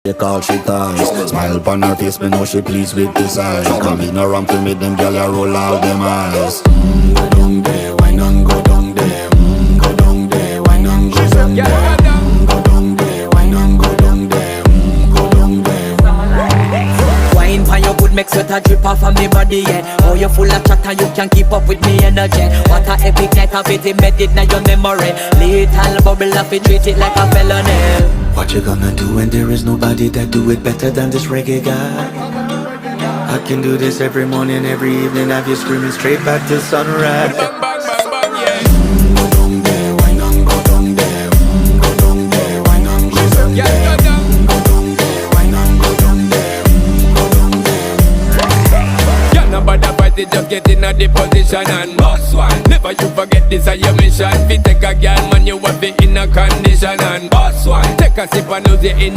They call she ties. Smile upon her face, me know she pleased with this eyes. Come in around to me, them gyal a roll out them eyes. Go down there, why not go down there? Go down there, why not go down there? Go down there, why not go down there? Go down there. Wine pan your good, make sweat a drip off of me body, yeah. Oh, you full of chatter, you can't keep up with me energy. What a epic night of it, embedded in your memory. Little bubble of it, treat it like a felony. What you gonna do when there is nobody that do it better than this reggae guy? I can do this every morning, every evening, have you screaming straight back to sunrise. Bang, bang, bang, bang, yeah. Go down there, why not go down there? Go down there, why not go down there? Yeah, go down. Go down there, why not go down there? Go down there. Yeah, nobody fight it, just get in a the position and boss one. Never you forget this is your mission. Fi take a girl, man, you have it in a condition and boss one. Take a sip and lose it in